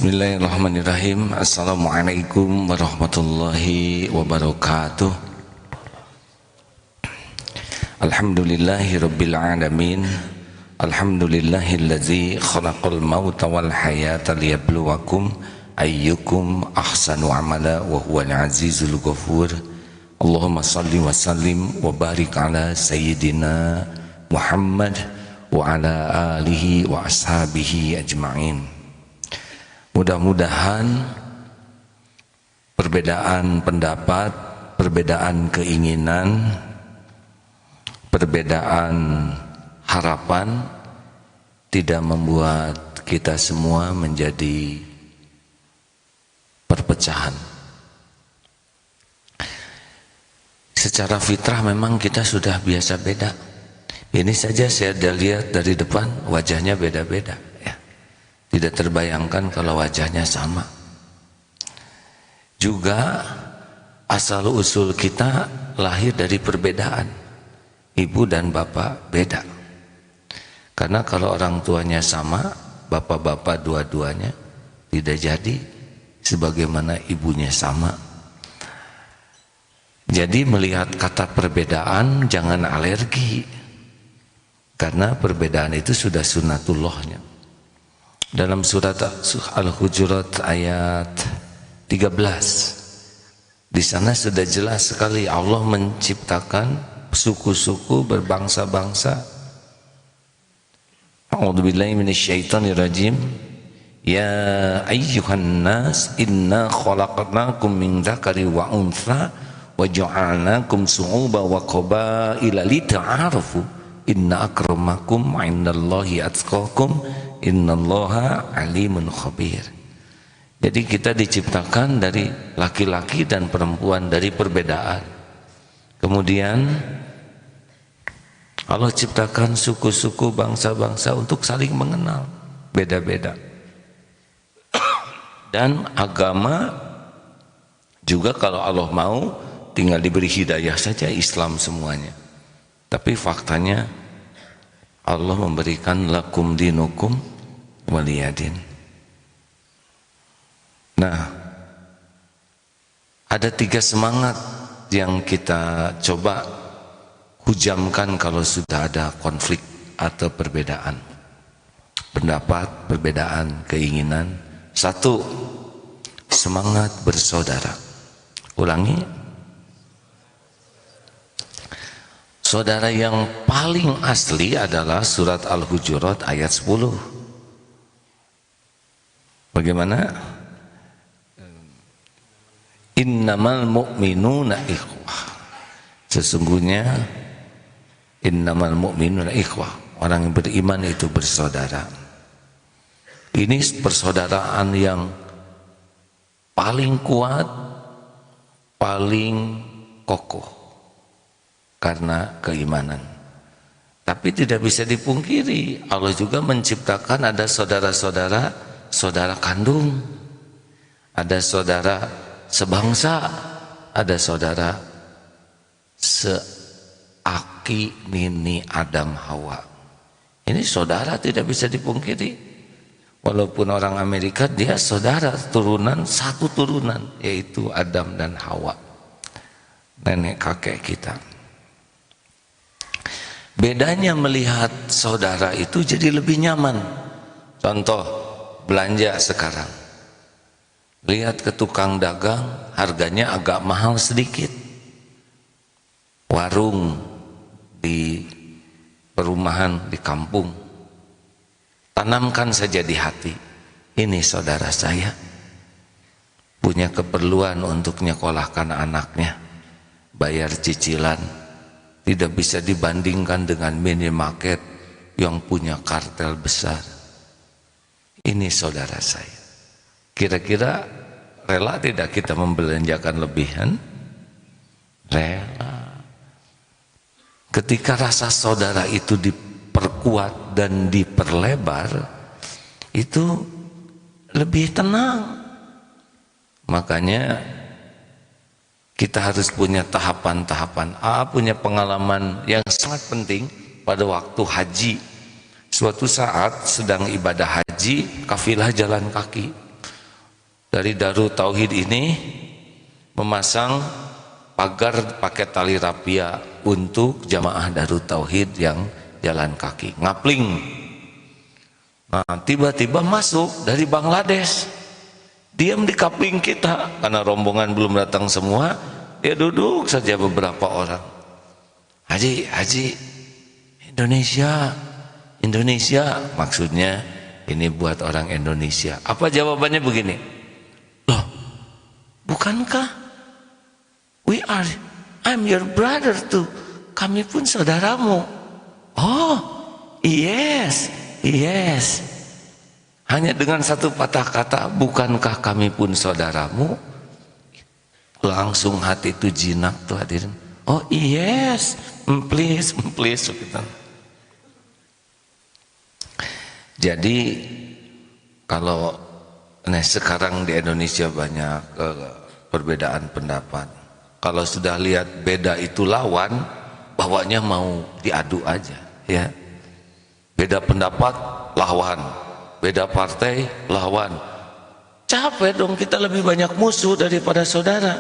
Bismillahirrahmanirrahim. Assalamualaikum warahmatullahi wabarakatuh. Alhamdulillahirabbil alamin. Alhamdulillahillazi khalaqal mauta wal hayata liyabluwakum ayyukum ahsanu amala wa huwal azizul ghafur. Allahumma shalli wa sallim wa barik ala sayyidina Muhammad wa ala alihi wa ashabihi ajma'in. Mudah-mudahan perbedaan pendapat, perbedaan keinginan, perbedaan harapan tidak membuat kita semua menjadi perpecahan. Secara fitrah memang kita sudah biasa beda. Ini saja saya lihat dari depan wajahnya beda-beda. Tidak terbayangkan kalau wajahnya sama. Juga asal usul kita lahir dari perbedaan. Ibu dan bapak beda. Karena kalau orang tuanya sama, bapak-bapak dua-duanya tidak jadi sebagaimana ibunya sama. Jadi melihat kata perbedaan jangan alergi. Karena perbedaan itu sudah sunnatullahnya. Dalam surat Al-Hujurat ayat 13, di sana sudah jelas sekali Allah menciptakan suku-suku berbangsa-bangsa. A'udzubillahi minasyaitonirrajim. Ya ayyuhan nas inna khalaqnakum min dzakari wa untha wa ja'alnakum syu'uban wa qabaila lita'arafu inna akramakum 'indallahi atqakum innallaha alimun khabir. Jadi kita diciptakan dari laki-laki dan perempuan dari perbedaan. Kemudian Allah ciptakan suku-suku bangsa-bangsa untuk saling mengenal beda-beda. Dan agama juga kalau Allah mau tinggal diberi hidayah saja Islam semuanya. Tapi faktanya Allah memberikan lakum dinukum waliyadin. Nah, ada 3 semangat yang kita coba hujamkan kalau sudah ada konflik atau perbedaan pendapat, perbedaan keinginan. 1, semangat bersaudara. Ulangi. Saudara yang paling asli adalah surat Al-Hujurat ayat 10. Bagaimana? Innamal mu'minuna ikhwah. Sesungguhnya innamal mu'minuna ikhwah. Orang yang beriman itu bersaudara. Ini persaudaraan yang paling kuat, paling kokoh. Karena keimanan. Tapi tidak bisa dipungkiri Allah juga menciptakan ada saudara-saudara, saudara kandung, ada saudara sebangsa, ada saudara seaki nini Adam Hawa. Ini saudara tidak bisa dipungkiri. Walaupun orang Amerika dia saudara turunan, satu turunan yaitu Adam dan Hawa, nenek kakek kita. Bedanya melihat saudara itu jadi lebih nyaman. Contoh belanja sekarang, lihat ke tukang dagang harganya agak mahal sedikit. Warung di perumahan di kampung, tanamkan saja di hati, ini saudara saya punya keperluan untuk nyekolahkan anaknya, bayar cicilan. Tidak bisa dibandingkan dengan minimarket yang punya kartel besar. Ini saudara saya. Kira-kira rela tidak kita membelanjakan lebihan? Rela. Ketika rasa saudara itu diperkuat dan diperlebar, itu lebih tenang. Makanya kita harus punya tahapan-tahapan. Punya pengalaman yang sangat penting pada waktu haji. Suatu saat sedang ibadah haji, kafilah jalan kaki. dari Darut Tauhid ini memasang pagar pakai tali rapia untuk jamaah Darut Tauhid yang jalan kaki, ngapling. Nah, tiba-tiba masuk dari Bangladesh, diam di kapling kita karena rombongan belum datang semua. Dia duduk saja beberapa orang. Haji, Indonesia, maksudnya ini buat orang Indonesia. Apa jawabannya begini? Loh, bukankah I'm your brother too. Kami pun saudaramu. Oh, yes. Hanya dengan satu patah kata, bukankah kami pun saudaramu? Langsung hati itu jinak tuh hadirin. Oh yes, please. Jadi kalau sekarang di Indonesia banyak perbedaan pendapat. Kalau sudah lihat beda itu lawan, bawanya mau diadu aja, ya. Beda pendapat lawan, beda partai lawan. Capek dong, kita lebih banyak musuh daripada saudara.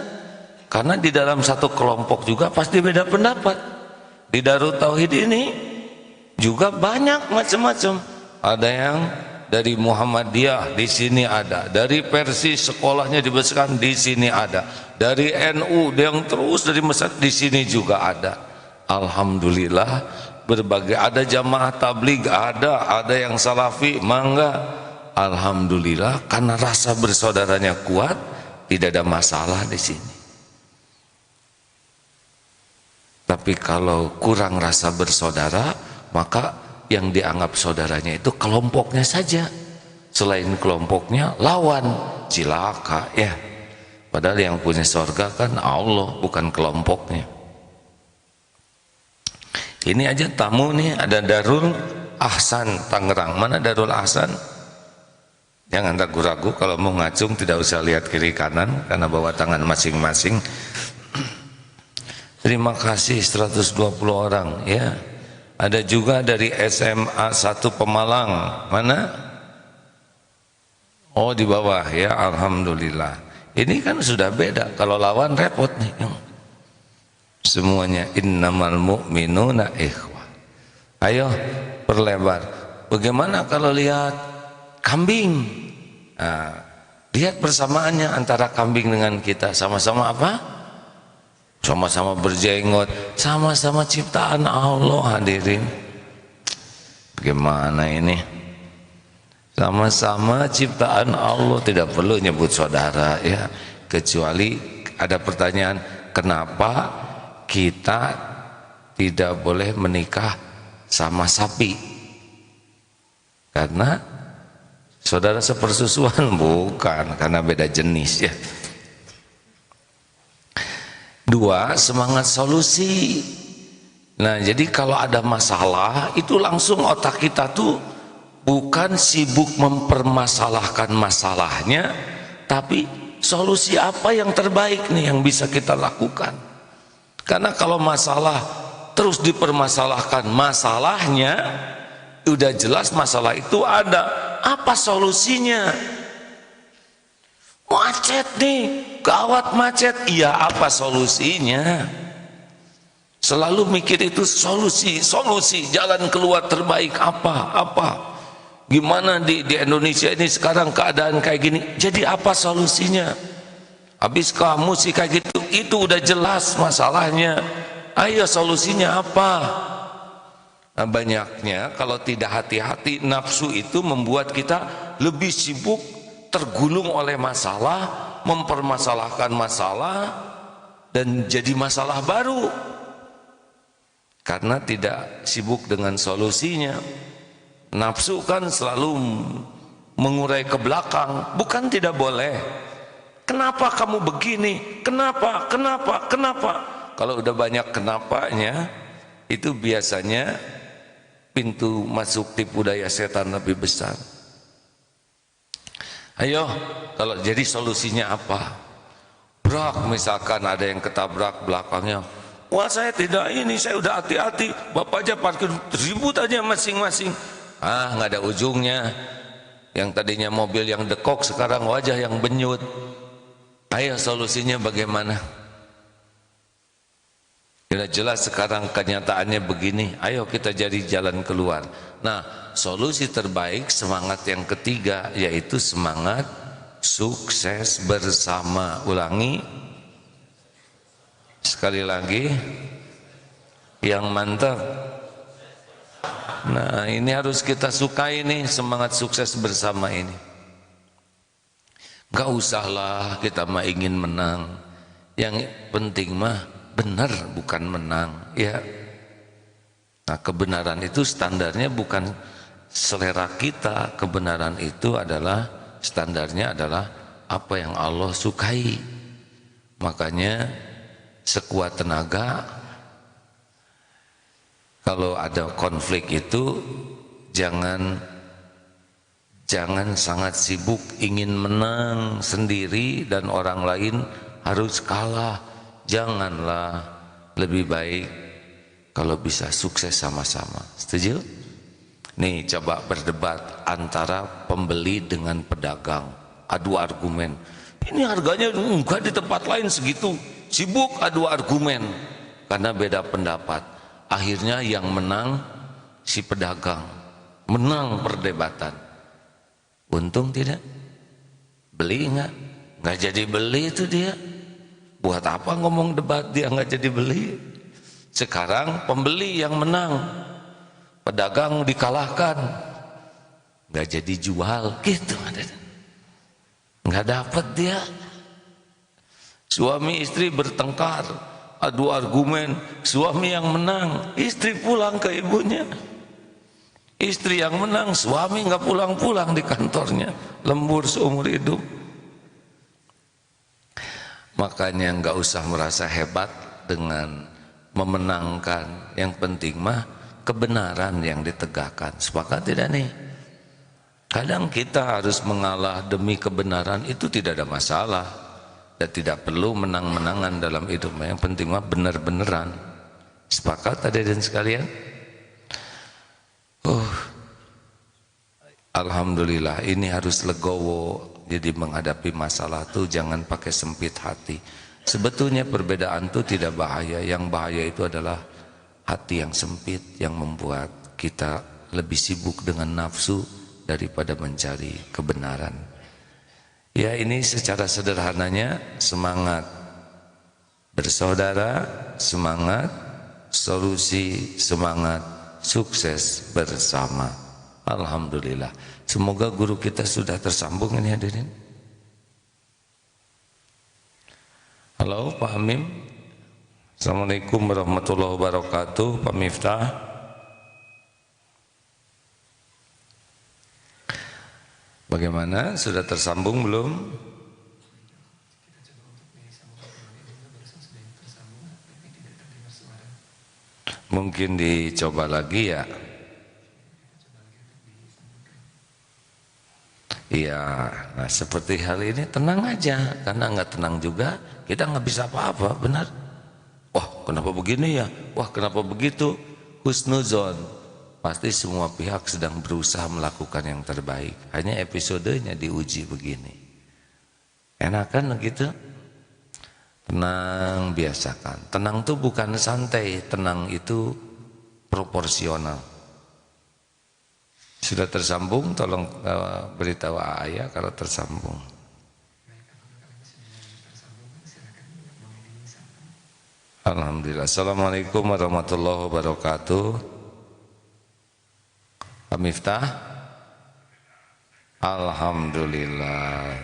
Karena di dalam satu kelompok juga pasti beda pendapat. Di Darut Tauhid ini juga banyak macam-macam. Ada yang dari Muhammadiyah, di sini ada. Dari Persis sekolahnya dibesarkan, di sini ada. Dari NU yang terus dari Mesir, di sini juga ada. Alhamdulillah, berbagai, ada jamaah tabligh, ada yang salafi, mangga. Alhamdulillah, karena rasa bersaudaranya kuat, tidak ada masalah di sini. Tapi kalau kurang rasa bersaudara, maka yang dianggap saudaranya itu kelompoknya saja. Selain kelompoknya, lawan, cilaka ya. Padahal yang punya surga kan Allah, bukan kelompoknya. Ini aja tamu nih, ada Darul Ahsan Tangerang. Mana Darul Ahsan? Jangan ragu-ragu, kalau mau ngacung tidak usah lihat kiri kanan karena bawa tangan masing-masing. Terima kasih 120 orang ya. Ada juga dari SMA 1 Pemalang. Mana? Oh, di bawah ya, alhamdulillah. Ini kan sudah beda, kalau lawan repot nih. Semuanya innamal mu'minuna ikhwah. Ayo perlebar. Bagaimana kalau lihat kambing? Nah, lihat persamaannya antara kambing dengan kita. Sama-sama apa? Sama-sama berjenggot, sama-sama ciptaan Allah hadirin. Bagaimana ini? Sama-sama ciptaan Allah, tidak perlu nyebut saudara ya. Kecuali ada pertanyaan, kenapa kita tidak boleh menikah sama sapi? Karena saudara sepersusuan? Bukan, karena beda jenis ya. 2, semangat solusi. Nah, jadi kalau ada masalah, itu langsung otak kita tuh bukan sibuk mempermasalahkan masalahnya, tapi solusi apa yang terbaik nih yang bisa kita lakukan. Karena kalau masalah terus dipermasalahkan masalahnya, udah jelas masalah itu ada. Apa solusinya? Macet nih, gawat macet. Iya, apa solusinya? Selalu mikir itu solusi, jalan keluar terbaik apa? Gimana di Indonesia ini sekarang keadaan kayak gini? Jadi apa solusinya? Habis kamu sih kayak gitu, itu udah jelas masalahnya. Ayo solusinya apa? Nah, banyaknya kalau tidak hati-hati, nafsu itu membuat kita lebih sibuk tergulung oleh masalah, mempermasalahkan masalah, dan jadi masalah baru karena tidak sibuk dengan solusinya. Nafsu kan selalu mengurai ke belakang. Bukan tidak boleh. Kenapa kamu begini? Kenapa? Kalau udah banyak kenapanya, itu biasanya pintu masuk tipu daya setan lebih besar. Ayo, kalau jadi solusinya apa? Brak, misalkan ada yang ketabrak belakangnya. Wah, saya tidak ini, saya udah hati-hati. Bapak aja parkir, ribut aja masing-masing. Ah, nggak ada ujungnya. Yang tadinya mobil yang dekok sekarang wajah yang benyut. Ayo solusinya bagaimana? Jelas sekarang kenyataannya begini. Ayo kita cari jalan keluar. Nah, solusi terbaik semangat yang ketiga, yaitu semangat sukses bersama. Ulangi sekali lagi yang mantap. Nah, ini harus kita sukai nih, semangat sukses bersama ini. Gak usahlah kita mah ingin menang. Yang penting mah benar, bukan menang, ya. Nah, kebenaran itu standarnya bukan selera kita. Kebenaran itu adalah standarnya adalah apa yang Allah sukai. Makanya sekuat tenaga kalau ada konflik itu jangan sangat sibuk ingin menang sendiri dan orang lain harus kalah. Janganlah, lebih baik kalau bisa sukses sama-sama. Setuju? Nih, coba berdebat antara pembeli dengan pedagang. Adu argumen. Ini harganya enggak, di tempat lain segitu. Sibuk adu argumen karena beda pendapat. Akhirnya yang menang si pedagang, menang perdebatan. Untung tidak? Beli enggak? Enggak jadi beli itu dia. Buat apa ngomong debat, dia nggak jadi beli. Sekarang pembeli yang menang, pedagang dikalahkan, nggak jadi jual, gitu. Nggak dapat dia. Suami istri bertengkar, adu argumen, suami yang menang, istri pulang ke ibunya. Istri yang menang, suami nggak pulang-pulang di kantornya, lembur seumur hidup. Makanya nggak usah merasa hebat dengan memenangkan. Yang penting mah kebenaran yang ditegakkan. Sepakat tidak nih? Kadang kita harus mengalah demi kebenaran, itu tidak ada masalah. Dan tidak perlu menang-menangan dalam hidup. Yang penting mah benar-beneran. Sepakat hadirin sekalian? Alhamdulillah, ini harus legowo. Jadi menghadapi masalah itu jangan pakai sempit hati. Sebetulnya perbedaan itu tidak bahaya. Yang bahaya itu adalah hati yang sempit, yang membuat kita lebih sibuk dengan nafsu daripada mencari kebenaran. Ya, ini secara sederhananya semangat bersaudara, semangat solusi, semangat sukses bersama. Alhamdulillah. Semoga guru kita sudah tersambung ini hadirin. Halo Pak Amim. Assalamualaikum warahmatullahi wabarakatuh. Pak Miftah. Bagaimana? Sudah tersambung belum? Mungkin dicoba lagi ya. Iya, nah seperti hal ini tenang aja, karena nggak tenang juga kita nggak bisa apa-apa, benar? Wah, kenapa begini ya? Wah, kenapa begitu? Husnuzon, pasti semua pihak sedang berusaha melakukan yang terbaik. Hanya episodenya diuji begini. Enakan gitu? Tenang, biasakan. Tenang itu bukan santai, tenang itu proporsional. Sudah tersambung, tolong beritahu Ayah kalau tersambung. Alhamdulillah. Assalamualaikum warahmatullahi wabarakatuh. Pak Miftah. Alhamdulillah.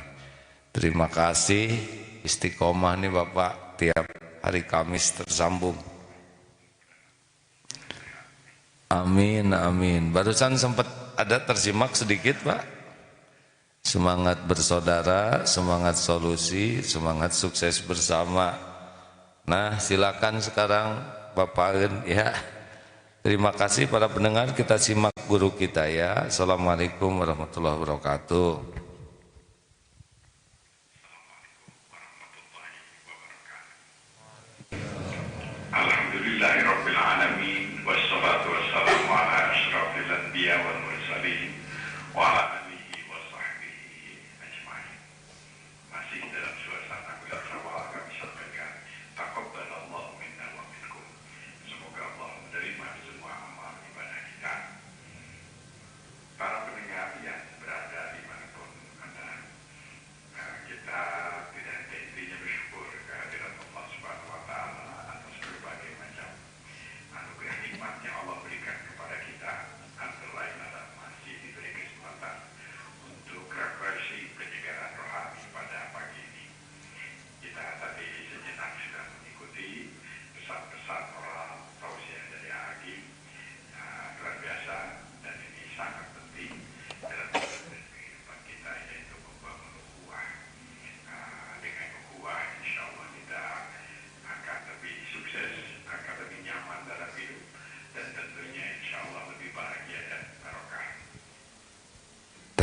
Terima kasih, istiqomah nih Bapak, tiap hari Kamis tersambung. Amin, amin. Barusan sempat ada tersimak sedikit Pak. Semangat bersaudara, semangat solusi, semangat sukses bersama. Nah, silakan sekarang Bapak ya. Terima kasih para pendengar, kita simak guru kita ya. Assalamualaikum warahmatullahi wabarakatuh. Alhamdulillahirabbil alamin wassalatu wassalamu ala asyrafil anbiya wal mursalin wa ala alihi wa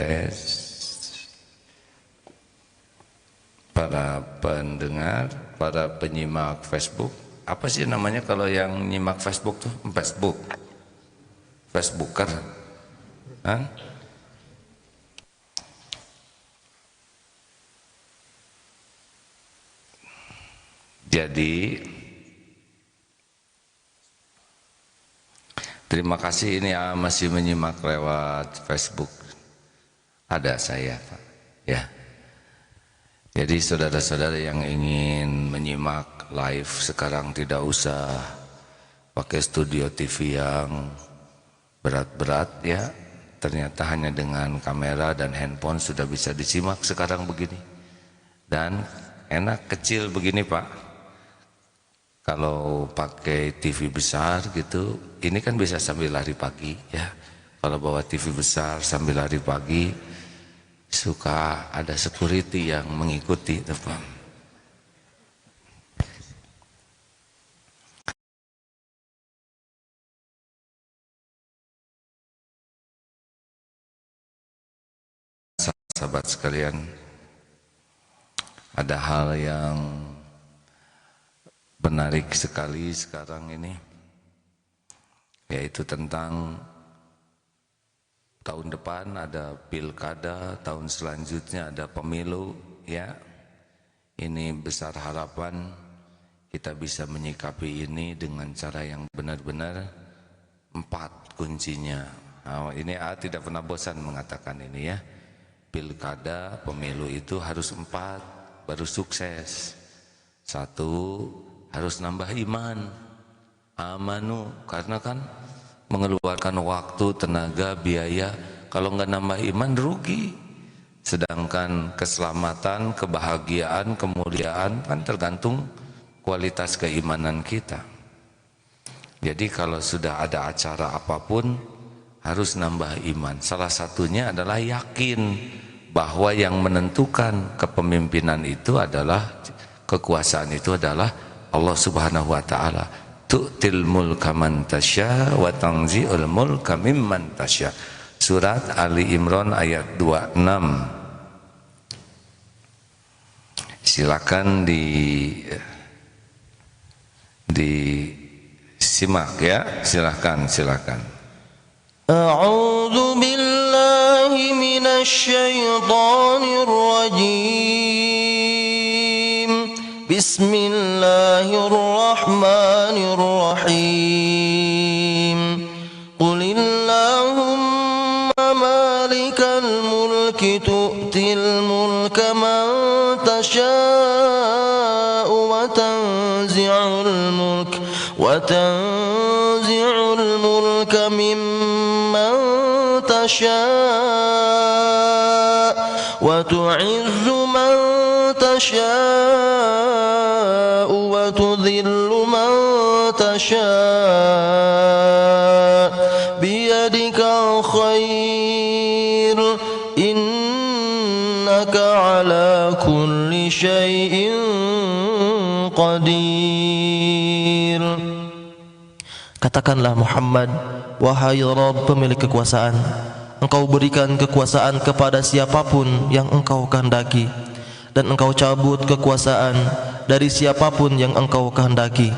tes. Para pendengar, para penyimak Facebook, apa sih namanya kalau yang nyimak Facebook tuh? Facebooker. Hah? Jadi terima kasih ini ya, masih menyimak lewat Facebook. Ada saya, Pak. Ya. Jadi saudara-saudara yang ingin menyimak live sekarang tidak usah pakai studio TV yang berat-berat ya. Ternyata hanya dengan kamera dan handphone sudah bisa disimak sekarang begini. Dan enak kecil begini, Pak. Kalau pakai TV besar gitu, ini kan bisa sambil lari pagi ya. Kalau bawa TV besar sambil lari pagi, suka ada security yang mengikuti, teman. Sahabat sekalian, ada hal yang menarik sekali sekarang ini, yaitu tentang tahun depan ada pilkada, tahun selanjutnya ada pemilu ya. Ini besar harapan kita bisa menyikapi ini dengan cara yang benar-benar 4 kuncinya. Nah, ini tidak pernah bosan mengatakan ini ya. Pilkada, pemilu itu harus 4 baru sukses. 1, harus nambah iman, amanu, karena kan mengeluarkan waktu, tenaga, biaya. Kalau nggak nambah iman rugi. Sedangkan keselamatan, kebahagiaan, kemuliaan kan tergantung kualitas keimanan kita. Jadi kalau sudah ada acara apapun harus nambah iman. Salah satunya adalah yakin bahwa yang menentukan kepemimpinan itu adalah, kekuasaan itu adalah Allah Subhanahu wa taala. Tu'til mulka man tasya wa tanzi'ul mulka mimman tasya. Surat Ali Imran ayat 26. Silakan disimak ya, silakan. A'udzu billahi minasy syaithanir rajim. Bismillahirrahmanirrahim. Qulillahumma malikal mulki tu'til mulka man tasha'u wa tanzi'ul mulka mimman tasha'u wa tu'izzu man تشاء وتذل من تشاء بيدك الخير إنك على كل شيء قدير. Katakanlah Muhammad, wahai Rabb pemilik kekuasaan, Engkau berikan kekuasaan kepada siapapun yang Engkau kehendaki, dan Engkau cabut kekuasaan dari siapapun yang Engkau kehendaki.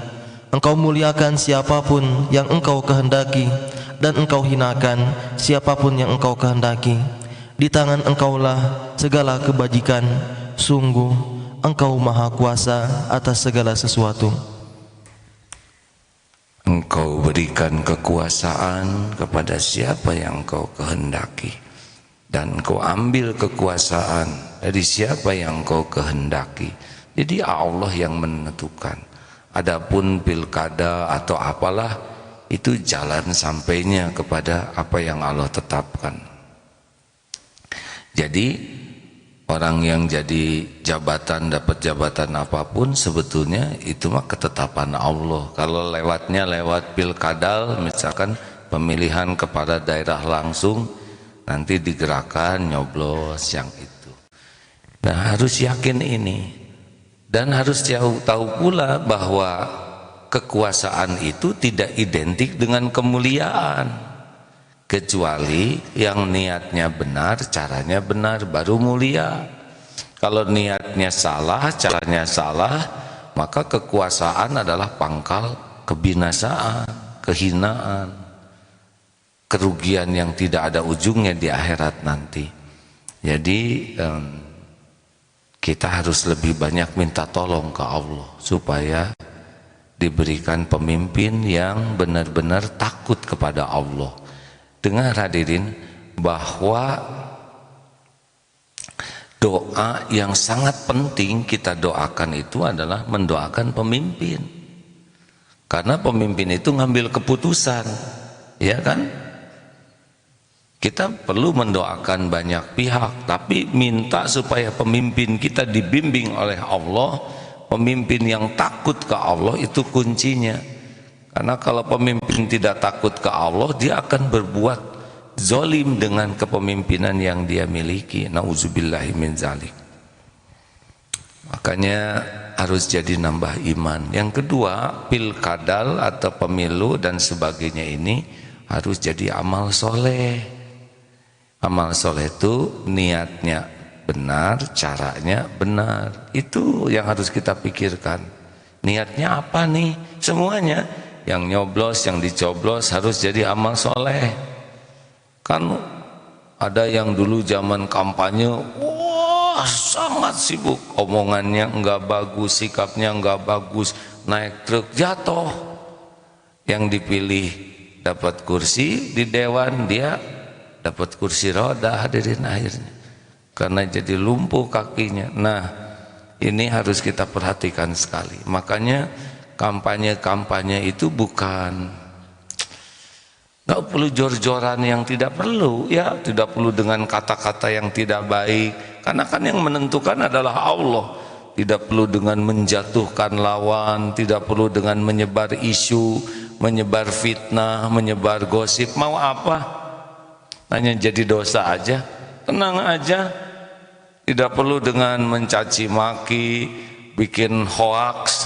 Engkau muliakan siapapun yang Engkau kehendaki, dan Engkau hinakan siapapun yang Engkau kehendaki. Di tangan Engkaulah segala kebajikan. Sungguh Engkau Maha Kuasa atas segala sesuatu. Engkau berikan kekuasaan kepada siapa yang Engkau kehendaki, dan Engkau ambil kekuasaan dari siapa yang Engkau kehendaki. Jadi Allah yang menentukan. Adapun pilkada atau apalah, itu jalan sampainya kepada apa yang Allah tetapkan. Jadi orang yang jadi jabatan, dapat jabatan apapun, sebetulnya itu mah ketetapan Allah. Kalau lewatnya lewat pilkada, misalkan pemilihan kepala daerah langsung, nanti digerakkan nyoblos yang itu. Nah, harus yakin ini, dan harus tahu pula bahwa kekuasaan itu tidak identik dengan kemuliaan. kecuali yang niatnya benar, caranya benar, baru mulia. Kalau niatnya salah, caranya salah, maka kekuasaan adalah pangkal kebinasaan, kehinaan, kerugian yang tidak ada ujungnya di akhirat nanti. Jadi kita harus lebih banyak minta tolong ke Allah supaya diberikan pemimpin yang benar-benar takut kepada Allah. Dengar hadirin, bahwa doa yang sangat penting kita doakan itu adalah mendoakan pemimpin. Karena pemimpin itu ngambil keputusan, ya kan? Kita perlu mendoakan banyak pihak, tapi minta supaya pemimpin kita dibimbing oleh Allah. Pemimpin yang takut ke Allah itu kuncinya. Karena kalau pemimpin tidak takut ke Allah, dia akan berbuat zalim dengan kepemimpinan yang dia miliki. Nauzubillahi min zalik. Makanya harus jadi nambah iman. Yang kedua, pilkadal atau pemilu dan sebagainya ini harus jadi amal soleh. Amal soleh itu niatnya benar, caranya benar. Itu yang harus kita pikirkan. Niatnya apa nih? Semuanya, yang nyoblos, yang dicoblos harus jadi amal soleh. Kan ada yang dulu zaman kampanye, wah sangat sibuk, omongannya enggak bagus, sikapnya enggak bagus, naik truk jatuh. Yang dipilih dapat kursi di dewan, dia dapat kursi roda, hadirin, akhirnya karena jadi lumpuh kakinya. Nah, ini harus kita perhatikan sekali. Makanya kampanye-kampanye itu bukan, nggak perlu jor-joran yang tidak perlu, ya, tidak perlu dengan kata-kata yang tidak baik, karena kan yang menentukan adalah Allah. Tidak perlu dengan menjatuhkan lawan, tidak perlu dengan menyebar isu, menyebar fitnah, menyebar gosip. Mau apa? Hanya jadi dosa aja, tenang aja. Tidak perlu dengan mencaci maki, bikin hoax.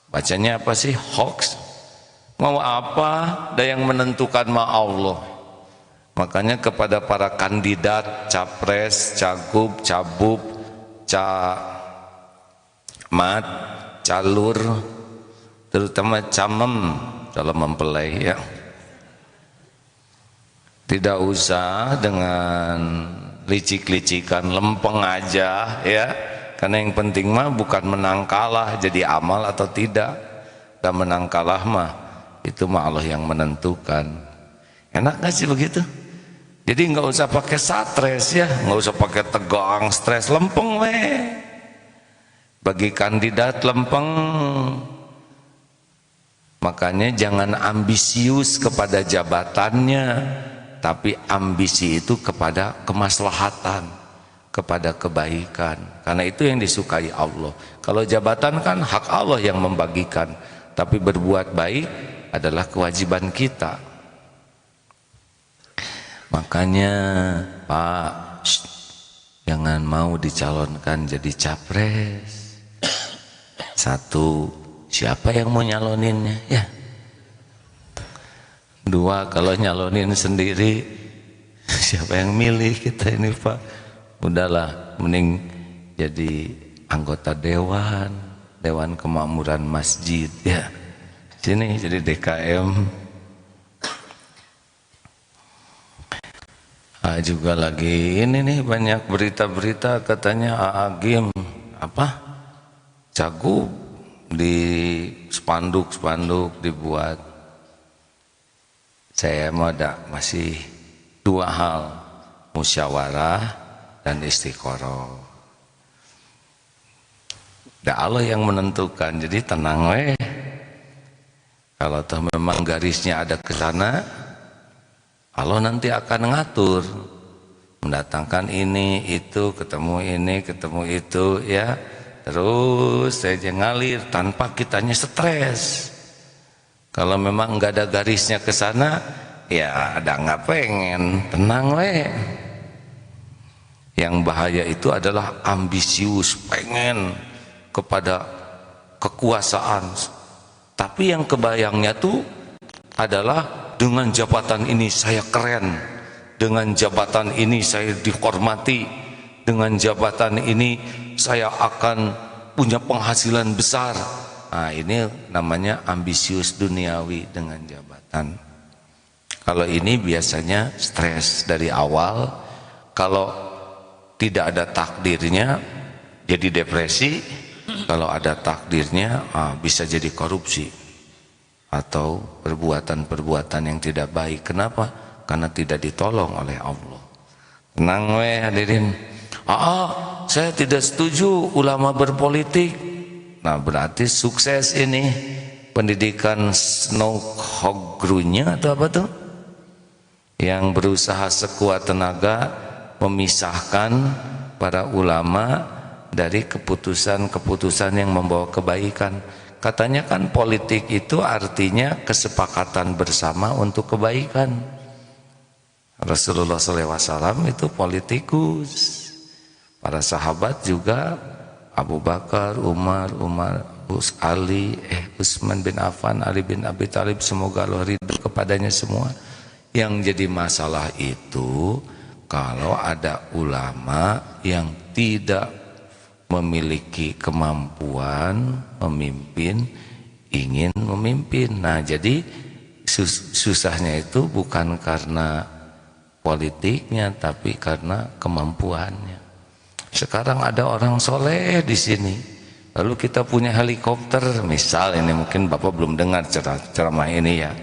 Bacanya apa sih? Hoax. Mau apa? Ada yang menentukan mah Allah. Makanya kepada para kandidat, capres, cagup, cabub, camat, calur, terutama camem dalam mempelai, ya, tidak usah dengan licik-licikan, lempeng aja, ya. Karena yang penting mah bukan menang kalah jadi amal atau tidak. Dan menang kalah mah itu mah Allah yang menentukan. Enak gak sih begitu? Jadi nggak usah pakai stres, ya, nggak usah pakai tegang, stres, lempeng weh. Bagi kandidat lempeng. Makanya jangan ambisius kepada jabatannya, tapi ambisi itu kepada kemaslahatan, kepada kebaikan. Karena itu yang disukai Allah. Kalau jabatan kan hak Allah yang membagikan, tapi berbuat baik adalah kewajiban kita. Makanya Pak, jangan mau dicalonkan jadi capres. Satu, siapa yang mau nyaloninnya, ya? Dua, kalau nyalonin sendiri, siapa yang milih kita ini Pak? Udahlah, mending jadi anggota dewan kemakmuran masjid, ya. Sini jadi DKM. Juga lagi ini nih banyak berita-berita katanya Agim apa? Cagup di spanduk dibuat. Saya mau masih dua hal, musyawarah dan istiqoroh. Allah yang menentukan, jadi tenang weh. Kalau toh memang garisnya ada ke sana, Allah nanti akan ngatur, mendatangkan ini itu, ketemu ini ketemu itu, ya. Terus saja ngalir tanpa kitanya stres. Kalau memang nggak ada garisnya ke sana, ya ada nggak pengen, tenang weh. Yang bahaya itu adalah ambisius, pengen kepada kekuasaan. Tapi yang kebayangnya tuh adalah dengan jabatan ini saya keren, dengan jabatan ini saya dihormati, dengan jabatan ini saya akan punya penghasilan besar. Nah, ini namanya ambisius duniawi dengan jabatan. Kalau ini biasanya stres dari awal. Kalau tidak ada takdirnya jadi depresi. Kalau ada takdirnya bisa jadi korupsi atau perbuatan-perbuatan yang tidak baik. Kenapa? Karena tidak ditolong oleh Allah. Tenang weh hadirin. Saya tidak setuju ulama berpolitik. Nah, berarti sukses ini pendidikan Snowhogrunya atau apa tuh? Yang berusaha sekuat tenaga memisahkan para ulama dari keputusan-keputusan yang membawa kebaikan. Katanya kan politik itu artinya kesepakatan bersama untuk kebaikan. Rasulullah SAW itu politikus. Para sahabat juga, Abu Bakar, Umar, Ali, Utsman bin Affan, Ali bin Abi Thalib, semoga Allah ridho kepadanya semua. Yang jadi masalah itu kalau ada ulama yang tidak memiliki kemampuan memimpin, ingin memimpin. Nah, jadi susahnya itu bukan karena politiknya, tapi karena kemampuannya. Sekarang ada orang soleh di sini, lalu kita punya helikopter, misal ini, mungkin Bapak belum dengar ceramah ini ya.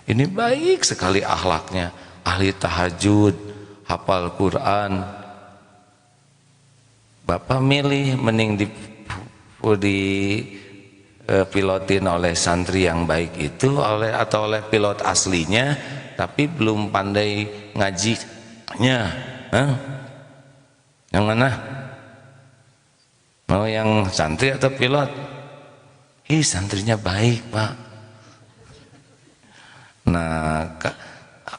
Ini baik sekali akhlaknya, ahli tahajud, hafal Quran. Bapak milih mending pilotin oleh santri yang baik itu atau oleh pilot aslinya tapi belum pandai ngajinya. Yang mana? Mau yang santri atau pilot? Santrinya baik, Pak. Nah,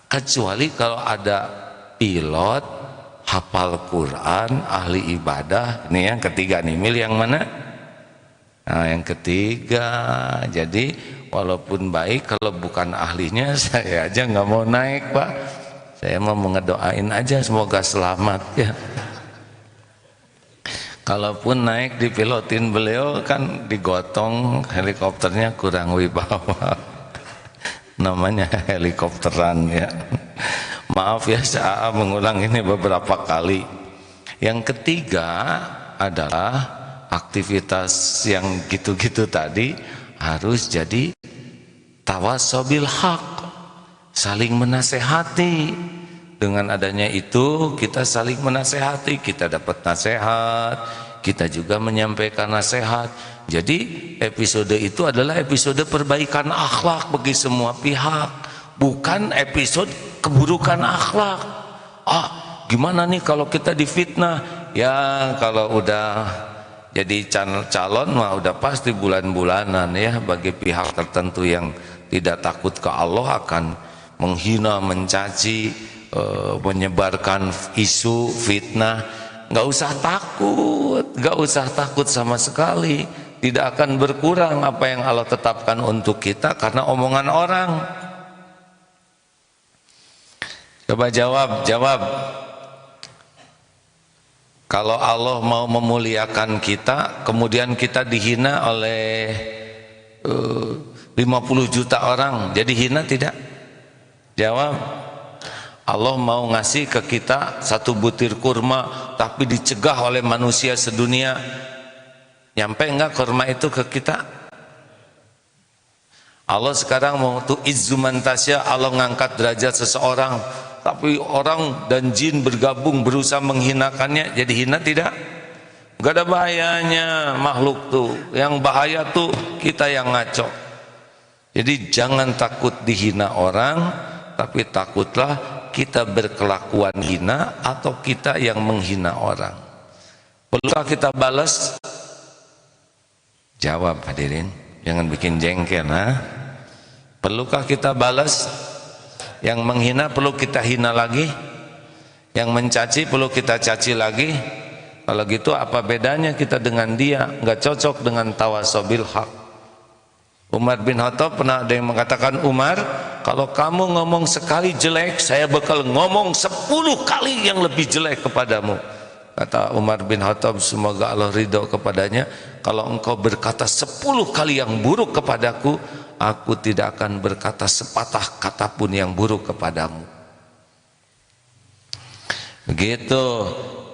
kecuali kalau ada pilot hafal Quran, ahli ibadah. Nih yang ketiga nih, milih yang mana? Nah, yang ketiga. Jadi walaupun baik, kalau bukan ahlinya saya aja nggak mau naik, Pak. Saya mau ngedoain aja semoga selamat ya. Kalaupun naik dipilotin beliau kan digotong, helikopternya kurang wibawa. Namanya helikopteran ya. Maaf ya, saya mengulang ini beberapa kali. Yang ketiga adalah aktivitas yang gitu-gitu tadi harus jadi tawasobil haq, saling menasehati. Dengan adanya itu kita saling menasehati, kita dapat nasihat, kita juga menyampaikan nasihat. Jadi episode itu adalah episode perbaikan akhlak bagi semua pihak, bukan episode keburukan akhlak. Gimana nih kalau kita difitnah? Ya kalau udah jadi calon mah udah pasti bulan-bulanan ya. Bagi pihak tertentu yang tidak takut ke Allah akan menghina, mencaci, menyebarkan isu fitnah. Nggak usah takut sama sekali. Tidak akan berkurang apa yang Allah tetapkan untuk kita karena omongan orang. Coba jawab. Kalau Allah mau memuliakan kita, kemudian kita dihina oleh 50 juta orang, jadi hina tidak? Jawab. Allah mau ngasih ke kita 1 butir kurma, tapi dicegah oleh manusia sedunia. Nyampe enggak kurma itu ke kita? Allah sekarang mau tuh izzuman tasya, Allah ngangkat derajat seseorang, tapi orang dan jin bergabung berusaha menghinakannya, jadi hina tidak? Enggak ada bahayanya makhluk tuh. Yang bahaya tuh kita yang ngaco. Jadi jangan takut dihina orang, tapi takutlah kita berkelakuan hina atau kita yang menghina orang. Perlukah kita balas? Jawab hadirin, jangan bikin jengkel. Perlukah kita balas? Yang menghina perlu kita hina lagi? Yang mencaci perlu kita caci lagi? Kalau gitu apa bedanya kita dengan dia? Nggak cocok dengan tawasobil haq. Umar bin Khattab pernah ada yang mengatakan, Umar, kalau kamu ngomong sekali jelek, saya bakal ngomong 10 kali yang lebih jelek kepadamu. Kata Umar bin Khattab, semoga Allah ridho kepadanya, kalau engkau berkata 10 kali yang buruk kepadaku, aku tidak akan berkata sepatah kata pun yang buruk kepadamu. Begitu.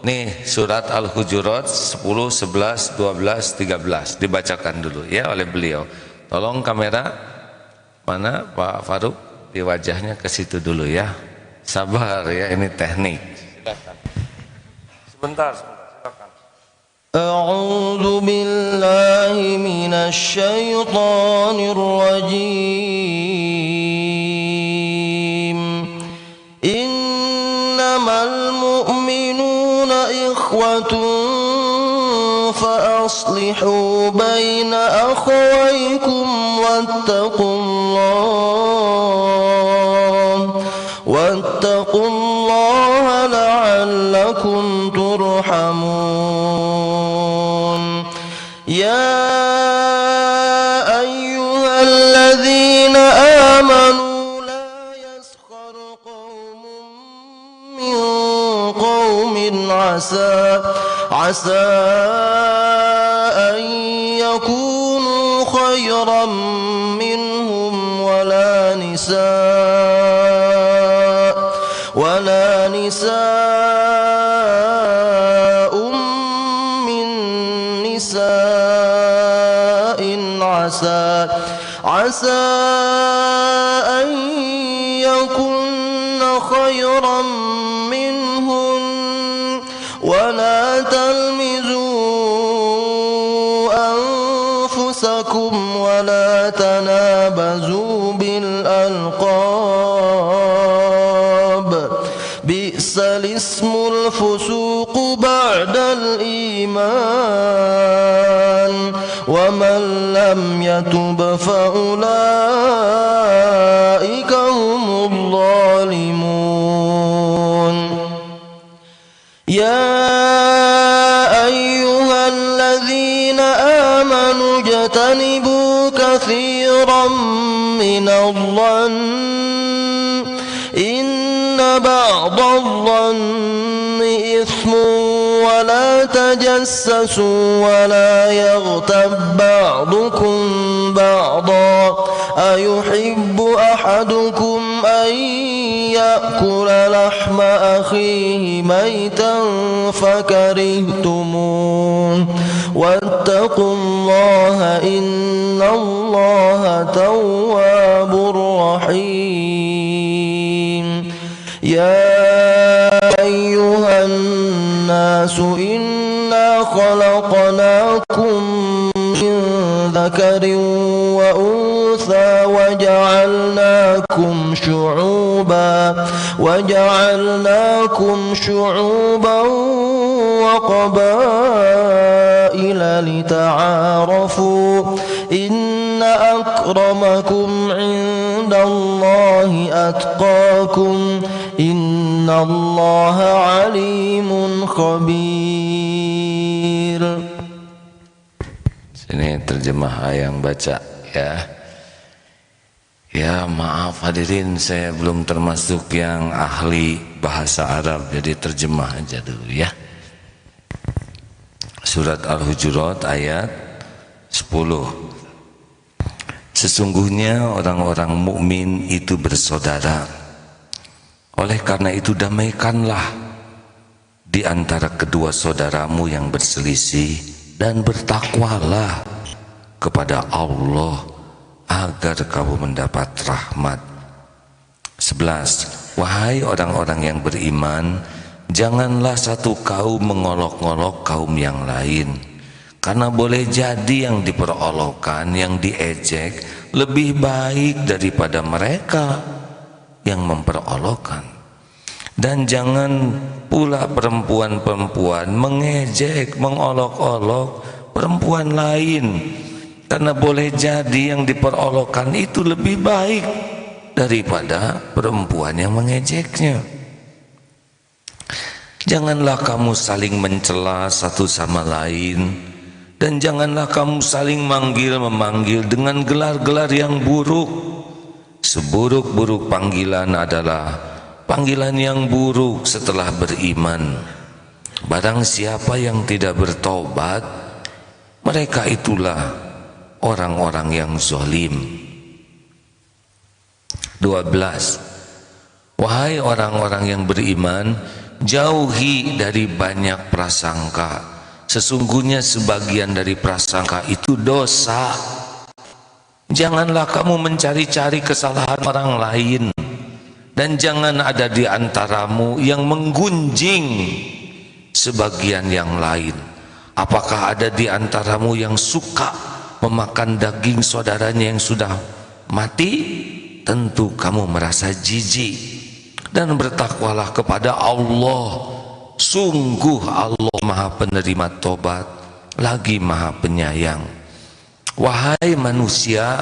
Nih surat Al-Hujurat 10, 11, 12, 13 dibacakan dulu ya oleh beliau. Tolong kamera mana Pak Faruk, di wajahnya ke situ dulu ya. Sabar ya, ini teknik. Silakan. Sebentar, silakan. A'udzu billahi minasy syaithanir rajim. Innamal mu'minuna ikhwatun fa aslihu baina akhawaykum wattaqullaha la'allakum turhamun. Ya ayyuhalladzina amanu la yaskhar qaumun min qaumin asa an yakunu khairan minhum wala nisa'un min nisa'in asa an yakunna khairan minhum wala talmizu anfusakum wala tanabazu bil alqab bi'sal ismul fusuqu ba'dal iman wa man lam yatub fa ulaika humul zalimun. Ya ayyuhalladzina amanu jatanibu katsiran minadh-dhann inna ba'dadh-dhanni ithmun wa la tajassasu wa la yaghtab ba'dukum ba'dan ayuhibbu ahadukum an ya'kula lahma akhihi maytan fakarihtumuh wattaqullaha innallaha tawwabur rahim. Ya ayyuhan nasu inna khalaqnakum min dhakarin wa untha وجعلناكم شعوبا وقبائل لتعارفوا إن أكرمكم عند الله أتقاكم إن الله عليم خبير. Sini terjemah yang baca ya. Ya maaf hadirin, saya belum termasuk yang ahli bahasa Arab, jadi terjemah aja dulu ya. Surat Al-Hujurat ayat 10. Sesungguhnya orang-orang mukmin itu bersaudara. Oleh karena itu damaikanlah di antara kedua saudaramu yang berselisih dan bertakwalah kepada Allah agar kamu mendapat rahmat. 11. Wahai orang-orang yang beriman, janganlah satu kaum mengolok-olok kaum yang lain, karena boleh jadi yang diperolokkan, yang diejek lebih baik daripada mereka yang memperolokkan. Dan jangan pula perempuan-perempuan mengejek, mengolok-olok perempuan lain, karena boleh jadi yang diperolokkan itu lebih baik daripada perempuan yang mengejeknya. Janganlah kamu saling mencela satu sama lain, dan janganlah kamu saling manggil-memanggil dengan gelar-gelar yang buruk, Seburuk-buruk panggilan adalah panggilan yang buruk setelah beriman. Barang siapa yang tidak bertobat, mereka itulah orang-orang yang zalim. 12. Wahai orang-orang yang beriman, jauhi dari banyak prasangka. Sesungguhnya sebagian dari prasangka itu dosa. Janganlah kamu mencari-cari kesalahan orang lain, dan jangan ada di antaramu yang menggunjing sebagian yang lain. Apakah ada di antaramu yang suka memakan daging saudaranya yang sudah mati? Tentu kamu merasa jijik. Dan bertakwalah kepada Allah. Sungguh Allah Maha Penerima Tobat, lagi Maha Penyayang. Wahai manusia,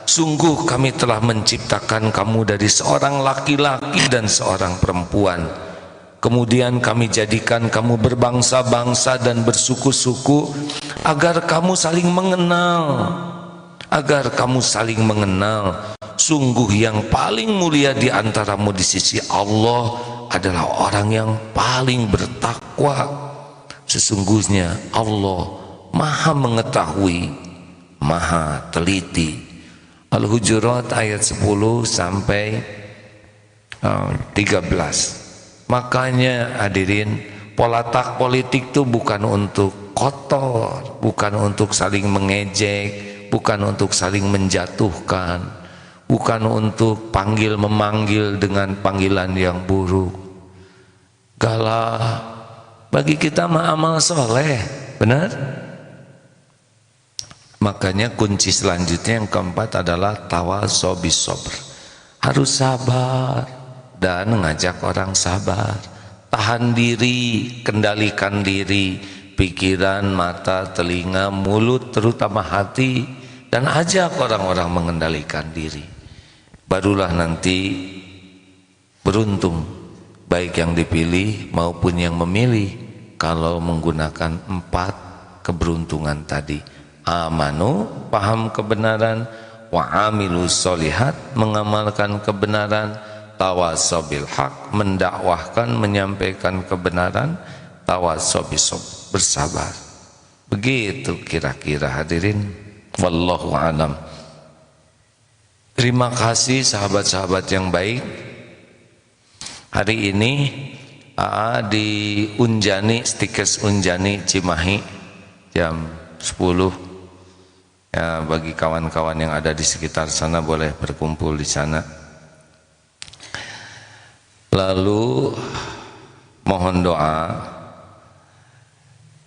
sungguh kami telah menciptakan kamu dari seorang laki-laki dan seorang perempuan. Kemudian kami jadikan kamu berbangsa-bangsa dan bersuku-suku agar kamu saling mengenal. Sungguh yang paling mulia di antaramu di sisi Allah adalah orang yang paling bertakwa. Sesungguhnya Allah Maha mengetahui, Maha teliti. Al-Hujurat ayat 10 sampai 13. Makanya hadirin, politik politik itu bukan untuk kotor, bukan untuk saling mengejek, bukan untuk saling menjatuhkan, bukan untuk panggil memanggil dengan panggilan yang buruk. Galah bagi kita mah amal soleh, benar? Makanya kunci selanjutnya yang keempat adalah tawasaw bis sabr. Harus sabar dan mengajak orang sabar. Tahan diri, kendalikan diri, pikiran, mata, telinga, mulut, terutama hati, dan ajak orang-orang mengendalikan diri. Barulah nanti beruntung, baik yang dipilih maupun yang memilih, kalau menggunakan 4 keberuntungan tadi. Amanu, paham kebenaran, wa amilu solihat, mengamalkan kebenaran, tawasaw bil haq, mendakwahkan, menyampaikan kebenaran, tawasaw bis sabr, bersabar. Begitu kira-kira hadirin. Wallahu a'lam. Terima kasih sahabat-sahabat yang baik. Hari ini AA di Unjani, Stikes Unjani Cimahi jam 10. Ya, bagi kawan-kawan yang ada di sekitar sana boleh berkumpul di sana. Lalu mohon doa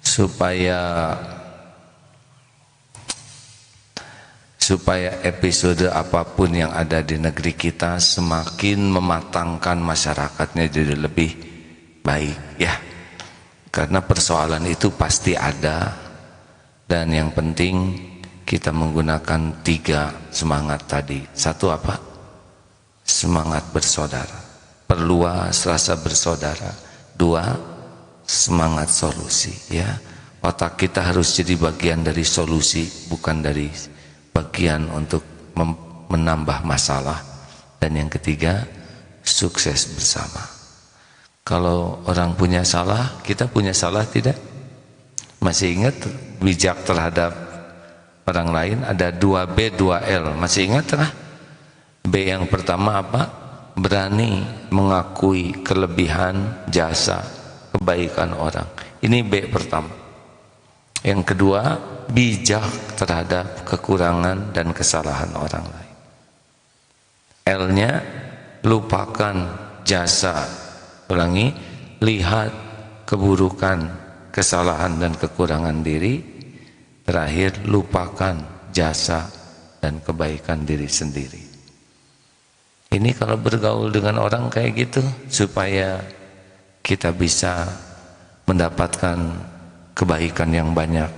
supaya episode apapun yang ada di negeri kita semakin mematangkan masyarakatnya jadi lebih baik, ya. Karena persoalan itu pasti ada, dan yang penting kita menggunakan 3 semangat tadi. 1 apa? Semangat bersaudara, perluas rasa bersaudara. 2, semangat solusi, ya. Otak kita harus jadi bagian dari solusi, bukan dari bagian untuk menambah masalah. Dan yang ketiga, sukses bersama. Kalau orang punya salah, kita punya salah tidak? Masih ingat bijak terhadap orang lain? Ada 2B 2L, masih ingat kan? B yang pertama apa? Berani mengakui kelebihan, jasa, kebaikan orang. Ini B pertama. Yang kedua, bijak terhadap kekurangan dan kesalahan orang lain. L-nya, lupakan jasa. Ulangi, lihat keburukan, kesalahan dan kekurangan diri. Terakhir, lupakan jasa dan kebaikan diri sendiri. Ini kalau bergaul dengan orang kayak gitu, supaya kita bisa mendapatkan kebaikan yang banyak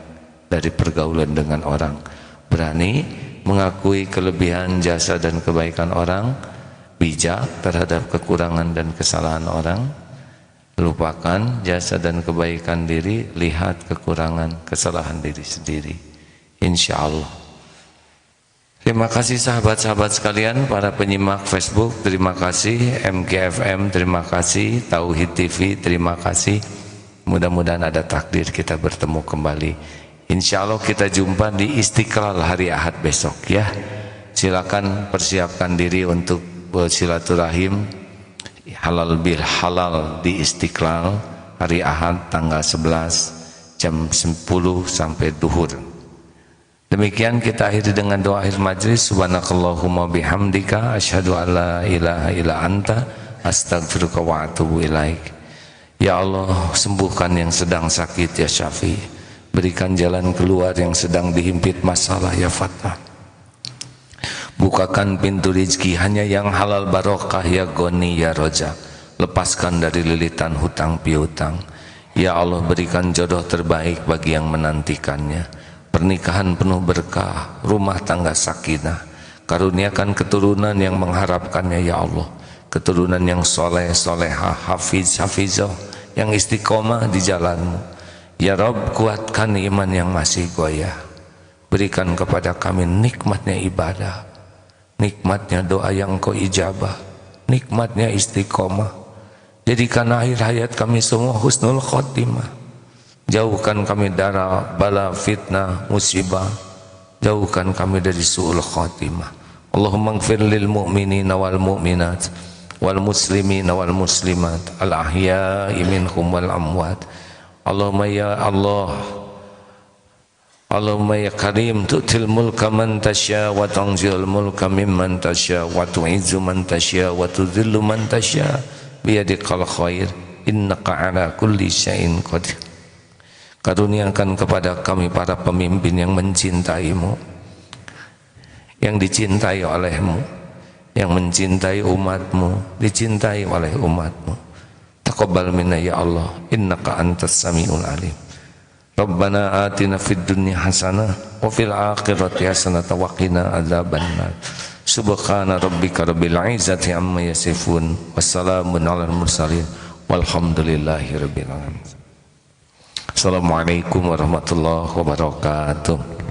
dari pergaulan dengan orang. Berani mengakui kelebihan, jasa dan kebaikan orang, bijak terhadap kekurangan dan kesalahan orang, lupakan jasa dan kebaikan diri, lihat kekurangan kesalahan diri sendiri. Insya Allah Terima kasih sahabat-sahabat sekalian, para penyimak Facebook, terima kasih, MKFM, terima kasih, Tauhid TV, terima kasih. Mudah-mudahan ada takdir kita bertemu kembali. Insya Allah kita jumpa di Istiqlal hari Ahad besok ya. Silakan persiapkan diri untuk bersilaturahim halal bil halal di Istiqlal hari Ahad tanggal 11 jam 10 sampai duhur. Demikian kita akhiri dengan doa akhir majlis. Subhanakallahumma bihamdika asyhadu an la ilaha illa anta astaghfiruka wa atubu ilaik. Ya Allah, sembuhkan yang sedang sakit ya Syafi. Berikan jalan keluar yang sedang dihimpit masalah ya Fattah. Bukakan pintu rezeki hanya yang halal barokah ya Goni ya Roja. Lepaskan dari lilitan hutang piutang. Ya Allah, berikan jodoh terbaik bagi yang menantikannya. Pernikahan penuh berkah, rumah tangga sakinah. Karuniakan keturunan yang mengharapkannya ya Allah. Keturunan yang soleh, solehah, hafiz, hafizah, yang istiqomah di jalanmu. Ya Rabb, kuatkan iman yang masih goyah. Berikan kepada kami nikmatnya ibadah, nikmatnya doa yang kau ijabah, nikmatnya istiqomah. Jadikan akhir hayat kami semua husnul khotimah. Jauhkan kami dari bala, fitnah, musibah. Jauhkan kami dari su'ul khatimah. Allahumma ighfir lil mu'minina wal mu'minat wal muslimina wal muslimat al ahya'i minhum wal amwat. Allahumma ya Allah, Allahumma ya Karim, tu'til mulka man tasya wa tanzilul mulka mimman tasya wa tu'izzu man tasya wa tudhillu man tasya biyadikal khair innaka ala kulli syai'in qadir. Karuniakan kepada kami para pemimpin yang mencintaimu, yang dicintai olehmu, yang mencintai umatmu, dicintai oleh umatmu. Taqabbal minna ya Allah, innaka antas samiul alim. Rabbana atina fid dunya hasanah wa fil akhirati hasanah wa qina adzabannar. Subhana rabbika rabbil izzati amma yasifun, wassalamun alal mursalin, walhamdulillahi rabbil alamin. Assalamualaikum warahmatullahi wabarakatuh.